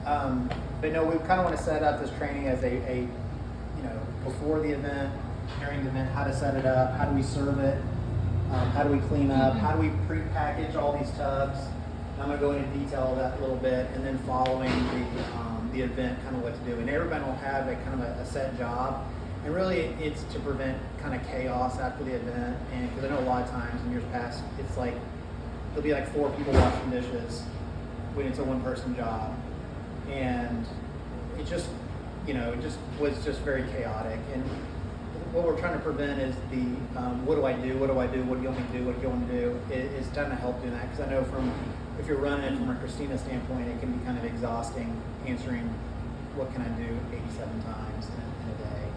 But no, we kind of want to set up this training as a before the event, during the event, how to set it up, how do we serve it, how do we clean up, how do we pre-package all these tubs. I'm going to go into detail of that a little bit, and then following the event, kind of what to do. And everybody will have a kind of a set job, and really it's to prevent kind of chaos after the event. And because I know a lot of times in years past, it's like there'll be like 4 people washing dishes when it's a one-person job, and it just was just very chaotic. And what we're trying to prevent is the what do I do, what do I do, what do you want me to do, what do you want to do, is trying to help do that. Because I know if you're running it from a Christina standpoint, it can be kind of exhausting answering what can I do 87 times in a day.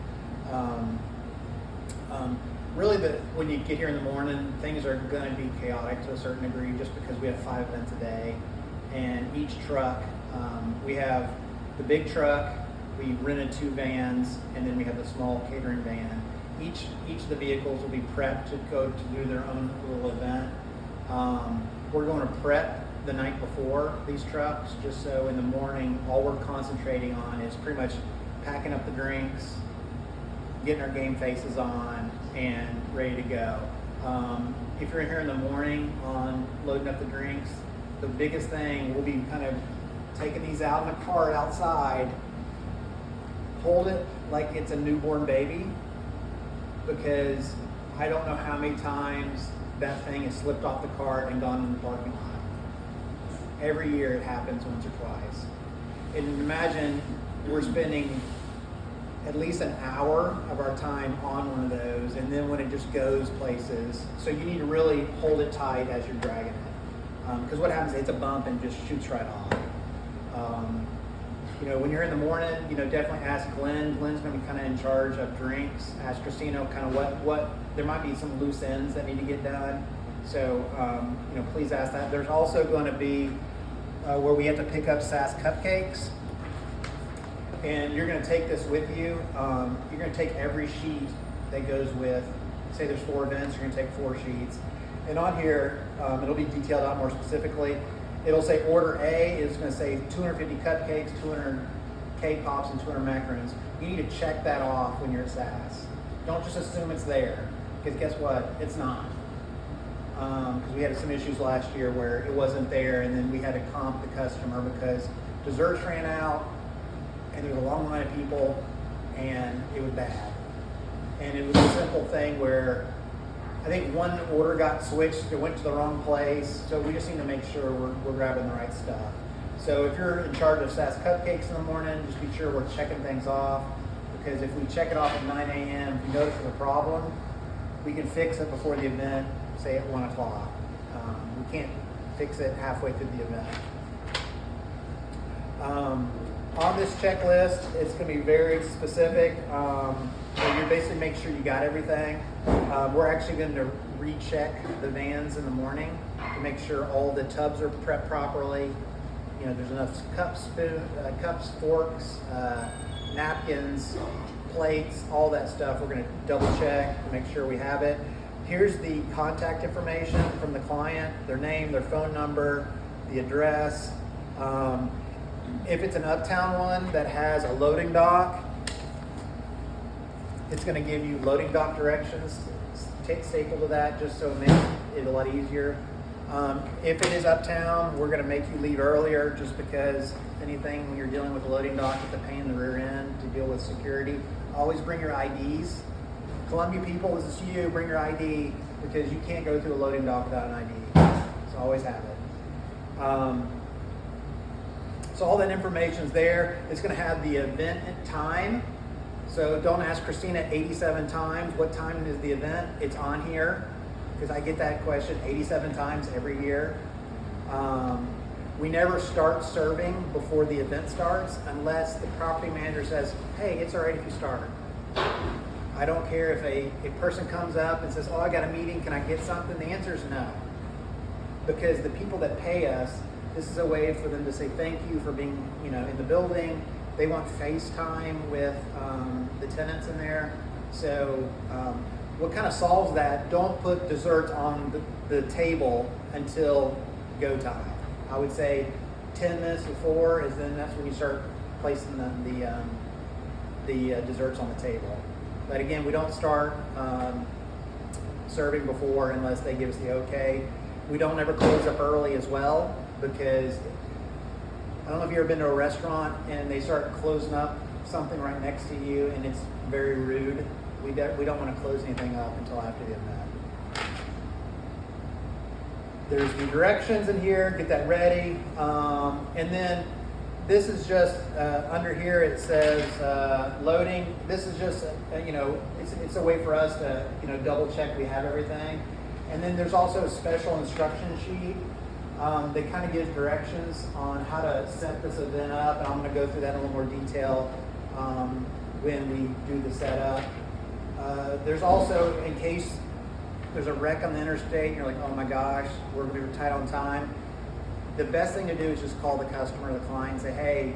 Really, when you get here in the morning, things are going to be chaotic to a certain degree, just because we have 5 events a day, and each truck, we have the big truck, we rented 2 vans, and then we have the small catering van. Each of the vehicles will be prepped to go to do their own little event. We're going to prep the night before these trucks, just so in the morning, all we're concentrating on is pretty much packing up the drinks, getting our game faces on, and ready to go. If you're here in the morning on loading up the drinks, the biggest thing, we'll be kind of taking these out in the cart outside, hold it like it's a newborn baby, because I don't know how many times that thing has slipped off the cart and gone in the parking lot. Every year it happens once or twice. And imagine we're spending at least an hour of our time on one of those, and then when it just goes places, so you need to really hold it tight as you're dragging it. Because what happens is it's a bump and just shoots right off. When you're in the morning, definitely ask Glenn. Glenn's going to be kind of in charge of drinks. Ask Christina kind of what there might be some loose ends that need to get done. So, please ask that. There's also going to be where we have to pick up SAS cupcakes. And you're going to take this with you. You're going to take every sheet that goes with, say there's 4 events, you're going to take 4 sheets. And on here, it'll be detailed out more specifically. It'll say order A is going to say 250 cupcakes, 200 K-Pops, and 200 macaroons. You need to check that off when you're at SAS. Don't just assume it's there, because guess what? It's not. Because we had some issues last year where it wasn't there, and then we had to comp the customer because desserts ran out, and there was a long line of people, and it was bad. And it was a simple thing where I think one order got switched, it went to the wrong place, so we just need to make sure we're grabbing the right stuff. So if you're in charge of SAS cupcakes in the morning, just be sure we're checking things off, because if we check it off at 9 a.m., if you notice there's a problem, we can fix it before the event, say at 1 o'clock. We can't fix it halfway through the event. On this checklist, it's going to be very specific. You basically make sure you got everything. We're actually going to recheck the vans in the morning to make sure all the tubs are prepped properly. There's enough cups, forks, napkins, plates, all that stuff. We're going to double check to make sure we have it. Here's the contact information from the client, their name, their phone number, the address. If it's an uptown one that has a loading dock, it's going to give you loading dock directions. Take staple to that just so it makes it a lot easier. If it is uptown, we're going to make you leave earlier, just because anything when you're dealing with a loading dock, it's a pain in the rear end to deal with security. Always bring your IDs. Columbia people, this is you, bring your ID, because you can't go through a loading dock without an ID. So always have it. So all that information's there. It's going to have the event and time. So don't ask Christina 87 times, what time is the event? It's on here, because I get that question 87 times every year. We never start serving before the event starts unless the property manager says, hey, it's all right if you start. I don't care if a person comes up and says, oh, I got a meeting, can I get something? The answer is no. Because the people that pay us, this is a way for them to say thank you for being, in the building. They want FaceTime with the tenants in there. So what kind of solves that, don't put desserts on the table until go time. I would say 10 minutes before is then that's when you start placing the desserts on the table. But again, we don't start serving before unless they give us the okay. We don't ever close up early as well, because I don't know if you've ever been to a restaurant and they start closing up something right next to you and it's very rude. We don't want to close anything up until after the event. There's the directions in here, get that ready. And then this is just, under here it says loading. This is just, it's a way for us to, double check we have everything. And then there's also a special instruction sheet that kind of gives directions on how to set this event up. And I'm going to go through that in a little more detail when we do the setup. There's also, in case there's a wreck on the interstate and you're like, oh my gosh, we're going to be tight on time, the best thing to do is just call the customer, the client, and say, hey,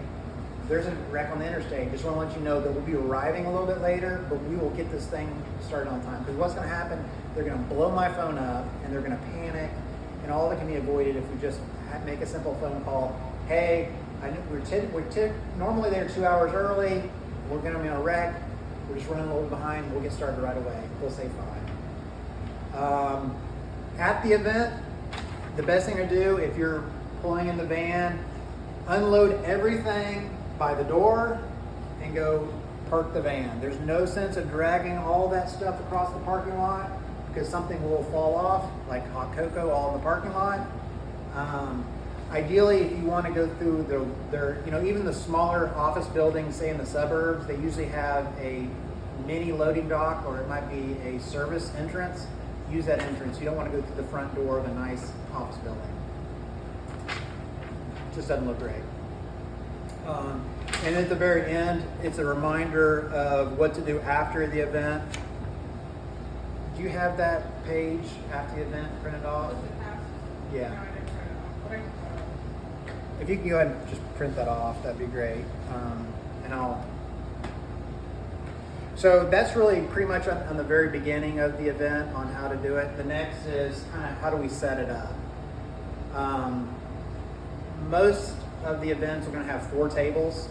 there's a wreck on the interstate. Just want to let you know that we'll be arriving a little bit later, but we will get this thing started on time. Because what's going to happen, they're going to blow my phone up and they're going to panic, and all that can be avoided if we just make a simple phone call. Hey, we're normally there 2 hours early. We're going to be on a wreck. We're just running a little behind. We'll get started right away. We'll say fine. At the event, the best thing to do if you're pulling in the van, unload everything by the door and go park the van. There's no sense of dragging all that stuff across the parking lot because something will fall off, like hot cocoa all in the parking lot. Ideally, if you want to go through even the smaller office buildings, say in the suburbs, they usually have a mini loading dock, or it might be a service entrance. Use that entrance. You don't want to go through the front door of a nice office building. It just doesn't look great. And at the very end, it's a reminder of what to do after the event. Do you have that page after the event printed off? Yeah. If you can go ahead and just print that off, that'd be great. So that's really pretty much on the very beginning of the event on how to do it. The next is kind of how do we set it up. Most of the events are going to have 4 tables.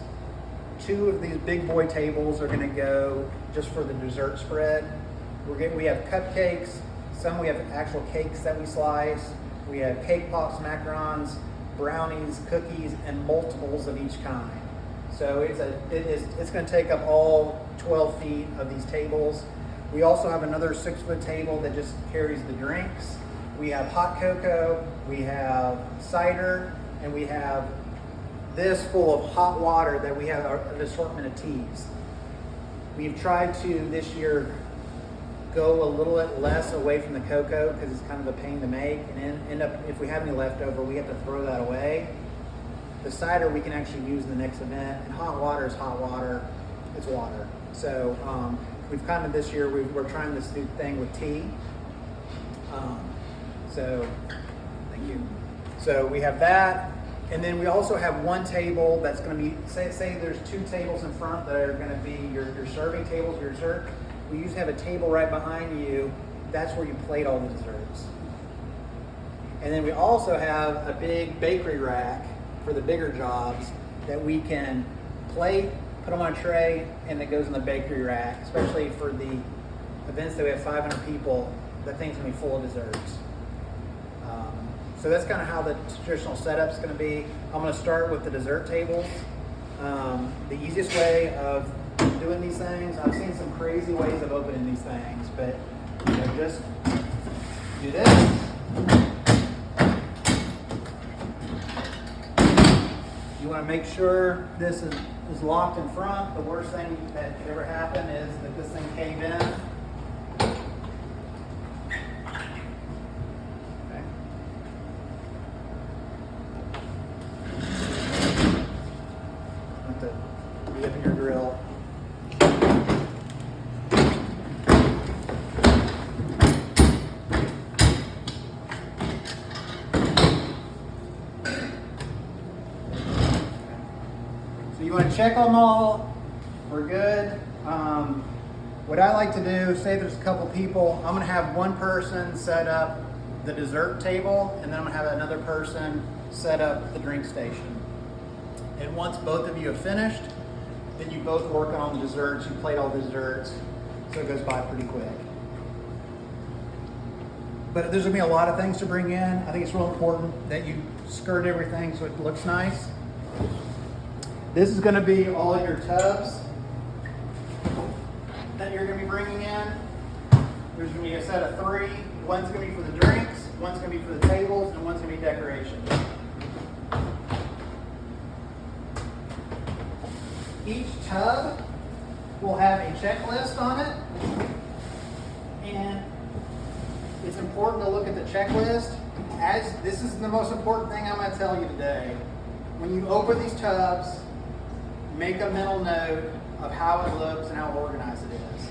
2 of these big boy tables are going to go just for the dessert spread. We have cupcakes. Some we have actual cakes that we slice. We have cake pops, macarons, brownies, cookies, and multiples of each kind. So it's going to take up all 12 feet of these tables. We also have another 6-foot table that just carries the drinks. We have hot cocoa, we have cider, and we have this full of hot water that we have an assortment of teas. We've tried to this year go a little bit less away from the cocoa because it's kind of a pain to make, and end up, if we have any leftover, we have to throw that away. The cider we can actually use in the next event, and hot water is hot water. It's water. So we've kind of this year we're trying this new thing with tea. So thank you. So we have that, and then we also have one table that's going to be say there's 2 tables in front that are going to be your serving tables, your dessert. We usually have a table right behind you. That's where you plate all the desserts. And then we also have a big bakery rack for the bigger jobs that we can plate, put them on a tray, and it goes in the bakery rack, especially for the events that we have 500 people, that thing's gonna be full of desserts. So that's kind of how the traditional setup's gonna be. I'm gonna start with the dessert tables. The easiest way of doing these things, I've seen some crazy ways of opening these things, but just do this. You want to make sure this is locked in front. The worst thing that could ever happen is that this thing cave in. Okay. Have to re-open your grill. You want to check them all. We're good. What I like to do, say there's a couple people, I'm going to have one person set up the dessert table, and then I'm going to have another person set up the drink station. And once both of you have finished, then you both work on the desserts. You plate all the desserts, so it goes by pretty quick. But there's gonna be a lot of things to bring in. I think it's real important that you skirt everything so it looks nice. This is gonna be all your tubs that you're gonna be bringing in. There's gonna be a set of 3. One's gonna be for the drinks, one's gonna be for the tables, and one's gonna be decorations. Each tub will have a checklist on it, and it's important to look at the checklist. As this is the most important thing I'm going to tell you today. When you open these tubs, make a mental note of how it looks and how organized it is.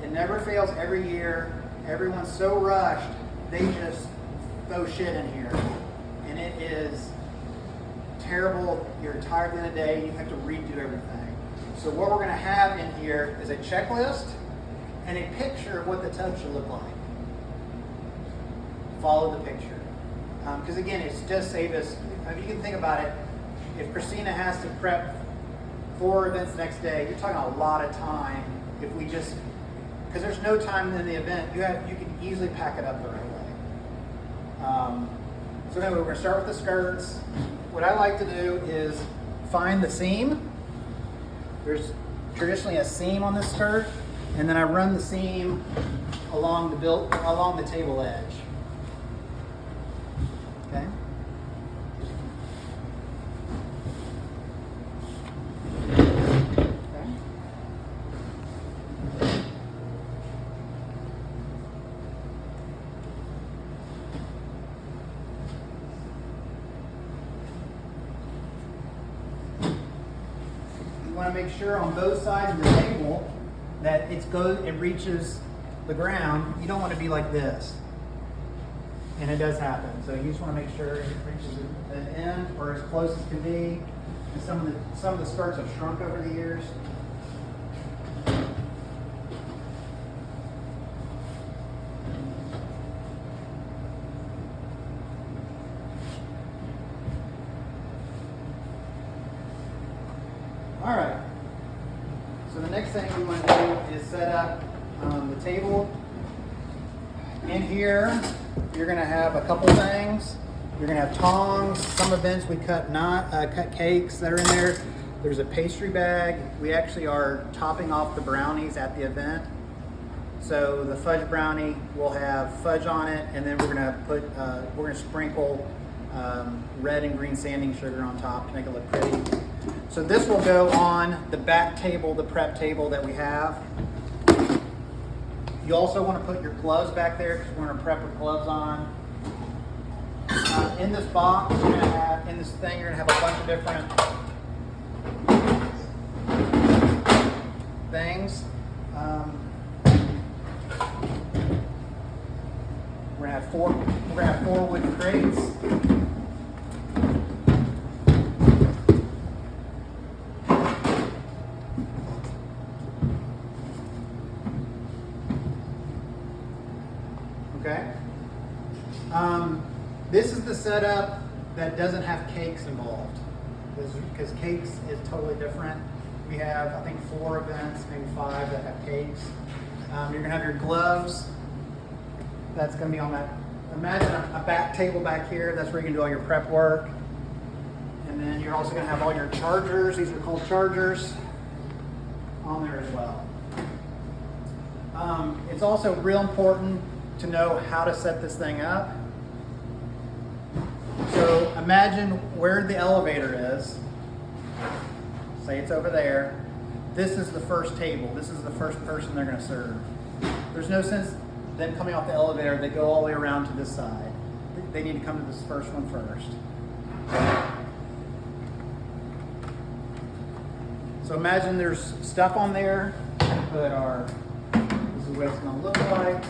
It never fails every year. Everyone's so rushed, they just throw shit in here. And it is terrible. You're tired at the end of the day. You have to redo everything. So what we're going to have in here is a checklist and a picture of what the tub should look like. Follow the picture. Because again, it's just save us. If you can think about it, if Christina has to prep 4 events the next day, you're talking a lot of time. If we just, because there's no time in the event, you can easily pack it up the right way. So anyway, we're going to start with the skirts. What I like to do is find the seam. There's traditionally a seam on this skirt, and then I run the seam along the table edge. Okay. Want to make sure on both sides of the table that it reaches the ground. You don't want to be like this, and it does happen. So you just want to make sure it reaches the end or as close as can be. And some of the skirts have shrunk over the years. All right, so the next thing we want to do is set up the table. In here, you're going to have a couple things. You're going to have tongs. Some events we cut cakes that are in there. There's a pastry bag. We actually are topping off the brownies at the event. So the fudge brownie will have fudge on it, and then we're going to sprinkle red and green sanding sugar on top to make it look pretty. So this will go on the back table, the prep table that we have. You also want to put your gloves back there because we're going to prep with gloves on. In this box, you're going to have, in this thing, you're going to have a bunch of different things. We're going to have 4 wood crates. Okay. This is the setup that doesn't have cakes involved, because cakes is totally different. We have, I think, 4 events, maybe 5 that have cakes. You're gonna have your gloves. That's gonna be on that. Imagine a back table back here. That's where you can do all your prep work. And then you're also gonna have all your chargers. These are called chargers on there as well. It's also real important to know how to set this thing up. So imagine where the elevator is. Say it's over there. This is the first table. This is the first person they're going to serve. There's no sense them coming off the elevator. They go all the way around to this side. They need to come to this first one first. So imagine there's stuff on there. Put our, this is what it's going to look like.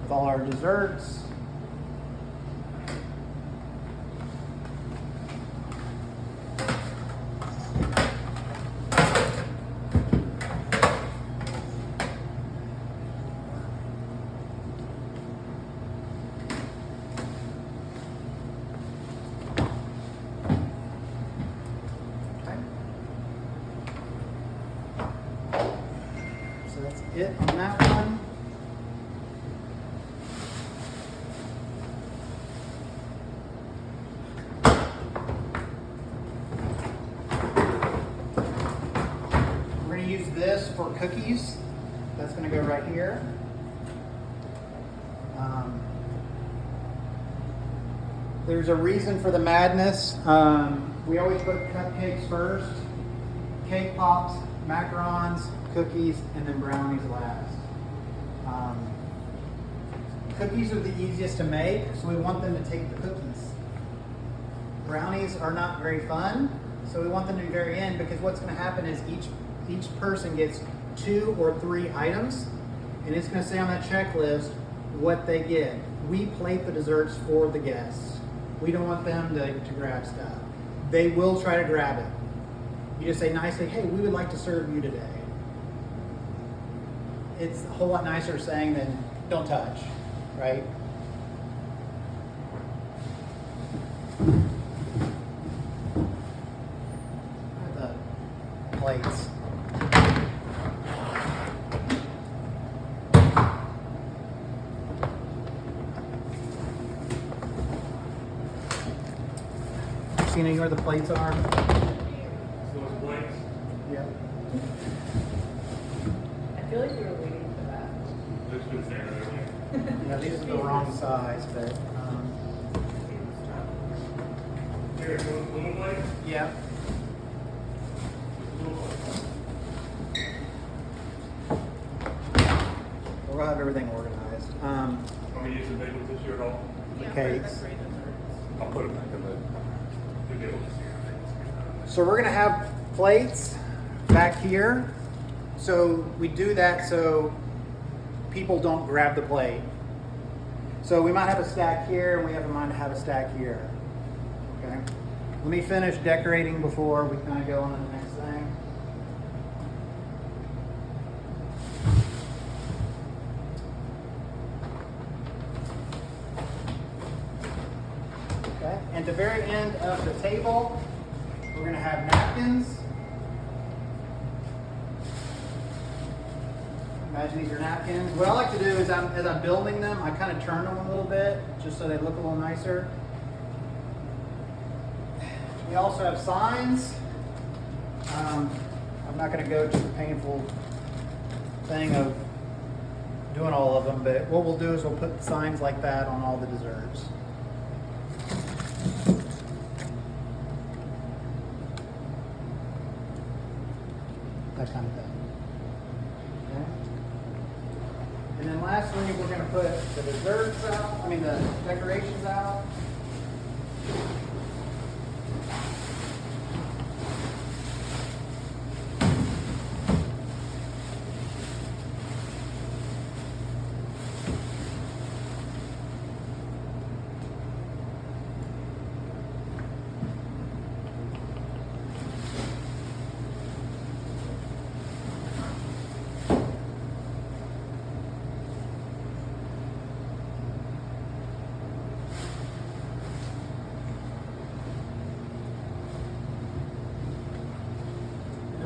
With all our desserts. it on that one. We're going to use this for cookies. That's going to go right here. There's a reason for the madness. We always put cupcakes first, cake pops, macarons, cookies, and then brownies last. Cookies are the easiest to make, so we want them to take the cookies. Brownies are not very fun, so we want them to be very end, because what's going to happen is each person gets 2 or 3 items, and it's going to say on that checklist what they get. We plate the desserts for the guests. We don't want them to grab stuff. They will try to grab it. You just say nicely, hey, we would like to serve you today. It's a whole lot nicer saying than don't touch, right? The plates. Christina, you know where the plates are? Those plates? Yeah. I feel like we were waiting for that. Looks good there, earlier. Yeah, these are the wrong size, but Here, little plate? yeah. Little plate. We'll have everything organized. Want me to use the big ones this year at all? Okay. I'll put it back in the big ones. So we're gonna have plates back here. So we do that so people don't grab the plate. So we might have a stack here, and we have in mind to have a stack here. Okay. Let me finish decorating before we kind of go on to the next thing. Okay. And at the very end of the table, we're going to have napkins. Imagine these are napkins. What I like to do is, as I'm building them, I kind of turn them a little bit just so they look a little nicer. We also have signs. I'm not going to go to the painful thing of doing all of them, but what we'll do is we'll put signs like that on all the desserts. That kind of thing. Okay. And then lastly, we're going to put the desserts out, the decorations out.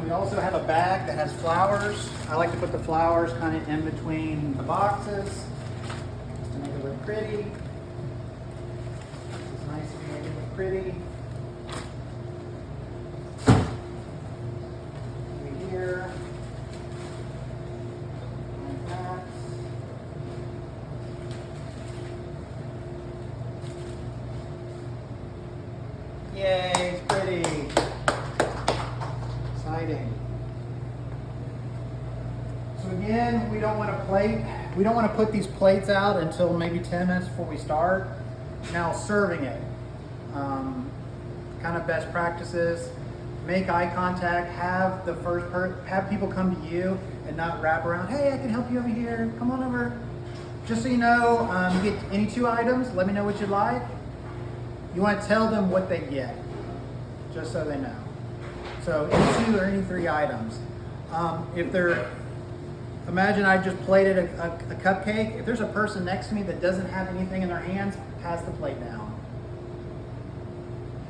We also have a bag that has flowers. I like to put the flowers kind of in between the boxes just to make it look pretty. It's nice to make it look pretty. Over here. Like that. Yay, it's pretty. Exciting. So again, we don't want to put these plates out until maybe 10 minutes before we start. Now serving it. Kind of best practices. Make eye contact, have people come to you and not wrap around, hey, I can help you over here, come on over. Just so you know, you get any 2 items, let me know what you'd like. You want to tell them what they get, just so they know. So any 2 or any 3 items. Imagine I just plated a cupcake. If there's a person next to me that doesn't have anything in their hands, pass the plate down.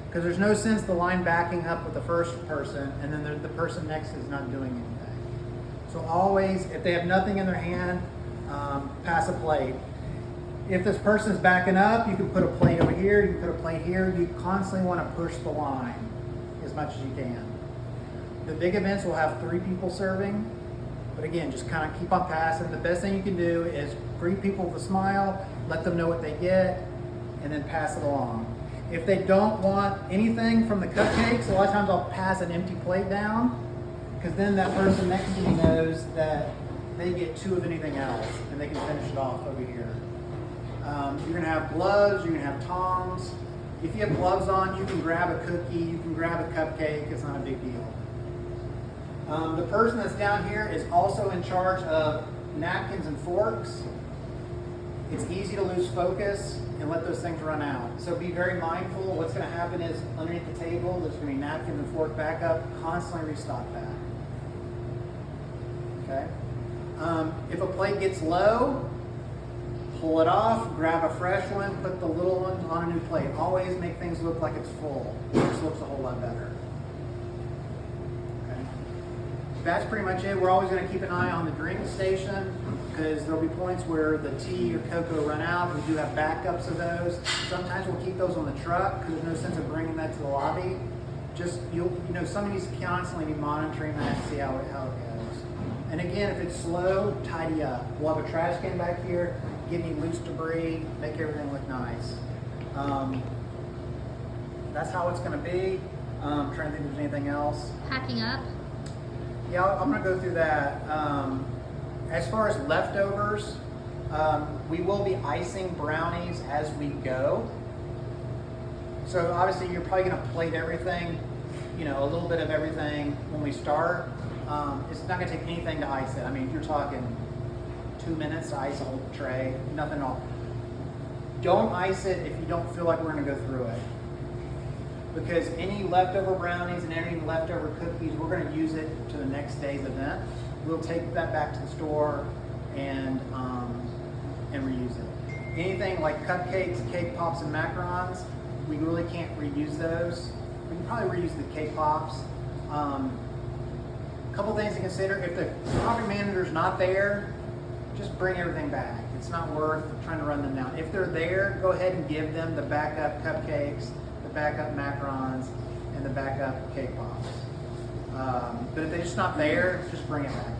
Because there's no sense the line backing up with the first person and then the person next is not doing anything. So always, if they have nothing in their hand, pass a plate. If this person's backing up, you can put a plate over here, you can put a plate here. You constantly want to push the line as much as you can. The big events will have 3 people serving, but again, just kind of keep on passing. The best thing you can do is greet people with a smile, let them know what they get, and then pass it along. If they don't want anything from the cupcakes, a lot of times I'll pass an empty plate down, because then that person next to me knows that they get 2 of anything else, and they can finish it off over here. You're gonna have gloves, you're gonna have tongs. If you have gloves on, you can grab a cookie, you can grab a cupcake, it's not a big deal. The person that's down here is also in charge of napkins and forks. It's easy to lose focus and let those things run out. So be very mindful. What's gonna happen is underneath the table, there's gonna be napkins and fork back up, constantly restock that. Okay? If a plate gets low, pull it off, grab a fresh one, put the little one on a new plate. Always make things look like it's full. It just looks a whole lot better. Okay. That's pretty much it. We're always going to keep an eye on the drink station because there'll be points where the tea or cocoa run out. We do have backups of those. Sometimes we'll keep those on the truck because there's no sense of bringing that to the lobby. Just, somebody's constantly be monitoring that to see how it goes. And again, if it's slow, tidy up. We'll have a trash can back here, get any loose debris, make everything look nice. That's how it's going to be. Trying to think if there's anything else. Packing up. Yeah, I'm going to go through that. As far as leftovers, we will be icing brownies as we go. So obviously you're probably going to plate everything, a little bit of everything when we start. It's not going to take anything to ice it. I mean, you're talking 2 minutes to ice a whole tray, nothing at all. Don't ice it if you don't feel like we're going to go through it. Because any leftover brownies and any leftover cookies, we're going to use it to the next day's event. We'll take that back to the store and reuse it. Anything like cupcakes, cake pops, and macarons, we really can't reuse those. We can probably reuse the cake pops. Couple things to consider: if the property manager's not there, just bring everything back. It's not worth trying to run them down. If they're there, go ahead and give them the backup cupcakes, the backup macarons, and the backup cake pops. But if they're just not there, just bring it back.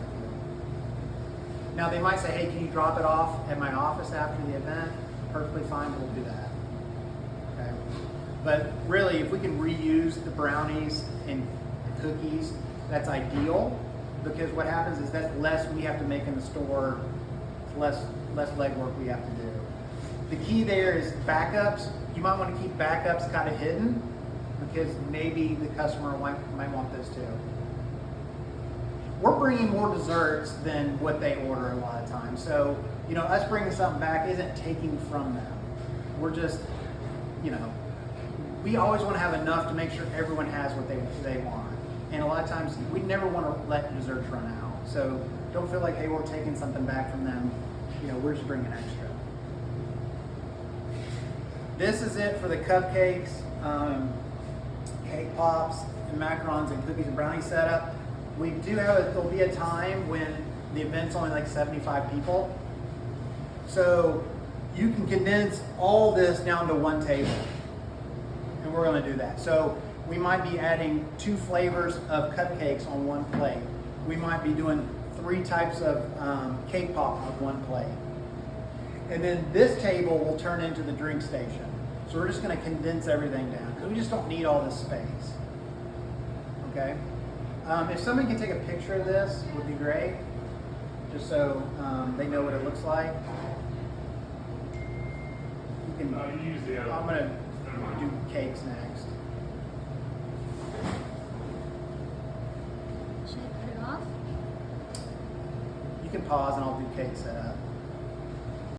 Now they might say, hey, can you drop it off at my office after the event? Perfectly fine, we'll do that. Okay. But really, if we can reuse the brownies and the cookies, that's ideal, because what happens is that's less we have to make in the store, less legwork we have to do. The key there is backups. You might want to keep backups kind of hidden because maybe the customer might want those too. We're bringing more desserts than what they order a lot of times. So, us bringing something back isn't taking from them. We're just, we always want to have enough to make sure everyone has what they want. And a lot of times, we never want to let desserts run out. So don't feel like, hey, we're taking something back from them. We're just bringing extra. This is it for the cupcakes, cake pops, and macarons, and cookies and brownies setup. We do there'll be a time when the event's only like 75 people. So you can condense all this down to one table. And we're going to do that. So we might be adding 2 flavors of cupcakes on one plate. We might be doing 3 types of cake pop on one plate. And then this table will turn into the drink station. So we're just going to condense everything down because we just don't need all this space. Okay? If somebody can take a picture of this, it would be great, just so they know what it looks like. You can. I'm going to do cakes next. Should I put it off? You can pause and I'll do cake setup.